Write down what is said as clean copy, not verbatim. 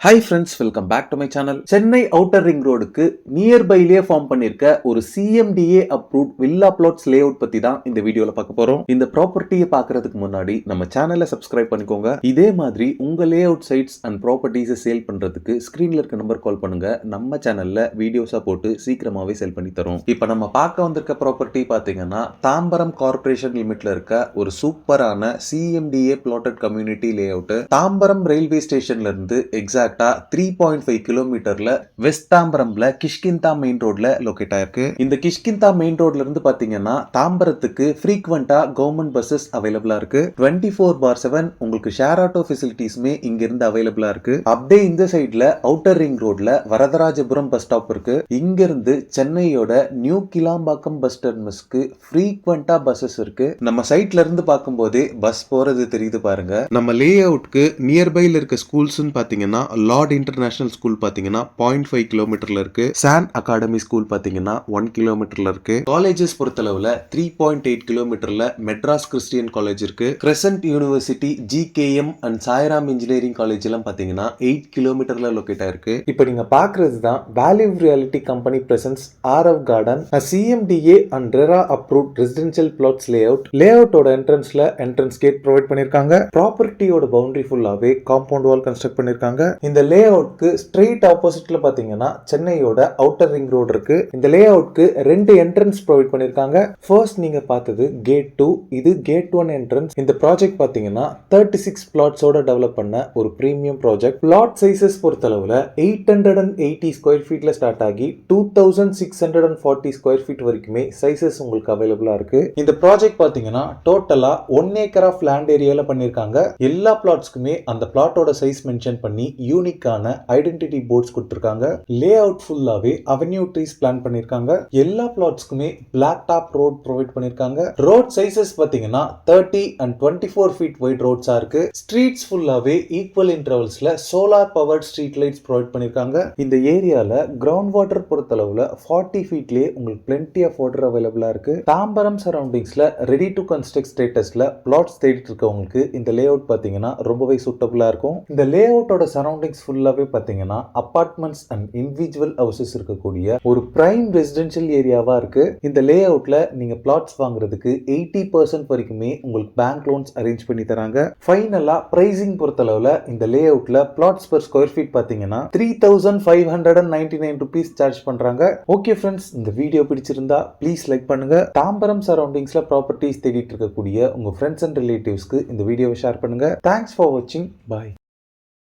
Hi friends, welcome back to my channel. Chennai outer ring ரோடுக்கு நியர்பைலேயே form பண்ணிருக்க ஒரு CMDA approved villa plots layout பத்தி தான் இந்த வீடியோல பார்க்க போறோம். இந்த ப்ராப்பர்ட்டியை பார்க்கறதுக்கு முன்னாடி நம்ம சேனலை சப்ஸ்கிரைப் பண்ணிக்கோங்க. இதே மாதிரி உங்க லே அவுட் சைட்ஸ் அண்ட் ப்ராப்பர்ட்டிஸை சேல் பண்றதுக்கு ஸ்கிரீன்ல இருக்க நம்பர் கால் பண்ணுங்க. நம்ம சேனல்ல வீடியோஸா போட்டு சீக்கிரமாவே சேல் பண்ணி தரோம். இப்போ நம்ம பார்க்க வந்திருக்க ப்ராப்பர்ட்டி பாத்தீங்கன்னா தாம்பரம் கார்பரேஷன் லிமிட்ல இருக்க ஒரு சூப்பரான CMDA blotted community lay out. Tambaram railway ஸ்டேஷன்ல இருந்து எக்ஸாக்ட் 3.5 கிலோமீட்டர்ல வெஸ்ட் தாம்பரம்ல கிஷ்கிந்தா மெயின் ரோட்ல லொகேட் ஆயிருக்கு. இந்த கிஷ்கிந்தா மெயின் ரோட்ல இருந்து பாத்தீங்கன்னா தாம்பரத்துக்கு ஃப்ரீக்வெண்டா கவர்மெண்ட் பஸ்ஸஸ் அவைலபிளா இருக்கு. 24/7 உங்களுக்கு ஷேர் ஆட்டோ ஃபெசிலிட்டிஸ்மே இங்க இருந்து அவைலபிளா இருக்கு. அப்படியே இந்த சைடுல அவுட்டர் ரிங் ரோட்ல வரதராஜபுரம் பஸ் ஸ்டாப் இருக்கு. இங்க இருந்து சென்னையோட நியூ கிளாம்பாக்கம் பஸ் டெர்மினஸ்க்கு ஃப்ரீக்வெண்டா பஸ்ஸஸ் இருக்கு. நம்ம சைட்ல இருந்து பார்க்கும்போதே பஸ் போறது தெரியுது பாருங்க. நம்ம லே அவுட்க்கு நியர்பைல இருக்க ஸ்கூல்ஸ்னு பாத்தீங்கன்னா லார்ட் இன்டர்நேஷனல் ஸ்கூல் பாத்தீங்கன்னா 0.5 கிலோமீட்டர்ல இருக்கு. சான் அகாடமி ஸ்கூல் பாத்தீங்கன்னா 1 கிலோமீட்டர்ல இருக்கு. காலேஜஸ் பொறுத்தளவுல 3.8 கிலோமீட்டர்ல மெட்ராஸ் கிறிஸ்டியன் காலேஜ் இருக்கு. Crescent university, GKM and Sairam engineering college எல்லாம் பாத்தீங்கன்னா 8 கிலோமீட்டர்ல லொகேட் ஆயிருக்கு. இப்போ நீங்க பாக்குறது தான் value reality company presents RF garden CMDA and RERA approved residential plots layout. லே அவுட்டோட என்ட்ரன்ஸ்ல என்ட்ரன்ஸ் கேட் ப்ரொவைட் பண்ணிருக்காங்க. ப்ராப்பர்ட்டியோட பவுண்டரி ஃபுல்லாவே காம்பவுண்ட் வால் கன்ஸ்ட்ரக்ட் பண்ணிருக்காங்க. இந்த லே அவுட்க்கு ஸ்ட்ரெயிட் ஆப்போசிட்ல பாத்தீங்கன்னா சென்னையோட அவுட்டர் ரிங் ரோடு இருக்கு. இந்த லே அவுட்க்கு 2 என்ட்ரன்ஸ் ப்ரொவைட் பண்ணிருக்காங்க. ஃபர்ஸ்ட் நீங்க பார்த்தது கேட் 2, இது கேட் 1 என்ட்ரன்ஸ். இந்த ப்ராஜெக்ட் பாத்தீங்கன்னா 36 பிளாட்ஸோட டெவலப் பண்ண ஒரு பிரீமியம் ப்ராஜெக்ட். பிளாட் சைஸஸ் பொறுத்தளவுல 880 ஸ்கொயர் ஃபீட்ல ஸ்டார்ட் ஆகி 2640 ஸ்கொயர் ஃபீட் வரைக்குமே சைஸஸ் உங்களுக்கு அவைலபிளா இருக்கு. இந்த ப்ராஜெக்ட் பாத்தீங்கன்னா டோட்டலா 1 ஏக்கர் ஆஃப் லேண்ட் ஏரியால பண்ணிருக்காங்க. எல்லா பிளாட்ஸ்க்குமே அந்த பிளாட்டோட சைஸ் மென்ஷன் பண்ணி யூனிக்கான ஐடென்டிட்டி போர்ட்ஸ் கொடுத்திருக்காங்க. லே அவுட் ஃபுல்லாவே அவென்யூ ட்ரீஸ் பிளான் பண்ணிருக்காங்க. எல்லா பிளாட்ஸ்க்குமே பிளாக் டாப் ரோட் ப்ரொவைட் பண்ணிருக்காங்க. ரோட் சைஸஸ் பாத்தீங்கன்னா 30 and 24 ஃபீட் வைட் ரோட்ஸா இருக்கு. ஸ்ட்ரீட்ஸ் ஃபுல்லாவே ஈக்குவல் இன்டர்வல்ஸ்ல solar powered street lights provide பண்ணிருக்காங்க. இந்த ஏரியால கிரவுண்ட் வாட்டர் பொறுத்தளவுல 40 ஃபீட்லயே உங்களுக்கு plenty ஆஃப் வாட்டர் அவைலபிளா இருக்கு. தாம்பரம் சரௌண்டிங்ஸ்ல ரெடி டு கன்ஸ்ட்ரக்ட் ஸ்டேட்டஸ்ல பிளாட்ஸ் தேடிட்டு இருக்கவங்களுக்கு இந்த லே அவுட் பாத்தீங்கன்னா ரொம்பவே சூட்டபிளா இருக்கும். இந்த லே அவுட்டோட சரௌண்டிங்ஸ் ஃபுல்லாவே பாத்தீங்கன்னா அபார்ட்மெண்ட்ஸ் அண்ட் இண்டிவிஜுவல் ஹவுசஸ் இருக்கக்கூடிய ஒரு பிரைம் ரெசிடென்ஷியல் ஏரியாவா இருக்கு. இந்த லே அவுட்ல நீங்க பிளாட்ஸ் வாங்குறதுக்கு 80% வரைக்குமே உங்களுக்கு பேங்க் லோன்ஸ் அரேஞ்ச் பண்ணி தராங்க. ஃபைனலா பிரைசிங் பொறுத்தளவுல இந்த லே அவுட்ல பிளாட்ஸ் பெர் ஸ்கொயர் ஃபீட் பாத்தீங்கன்னா 3599 rupees சார்ஜ் பண்றாங்க. ஓகே ஃப்ரெண்ட்ஸ், இந்த வீடியோ பிடிச்சிருந்தா ப்ளீஸ் லைக் பண்ணுங்க. தாம்பரம் சரௌண்டிங்ஸ்ல ப்ராப்பர்ட்டிஸ் தேடிட்டு இருக்கக்கூடிய உங்க ஃப்ரெண்ட்ஸ் அண்ட் ரிலேட்டிவ்ஸ்க்கு இந்த வீடியோவை ஷேர் பண்ணுங்க. தேங்க்ஸ் ஃபார் வாட்சிங். பாய்.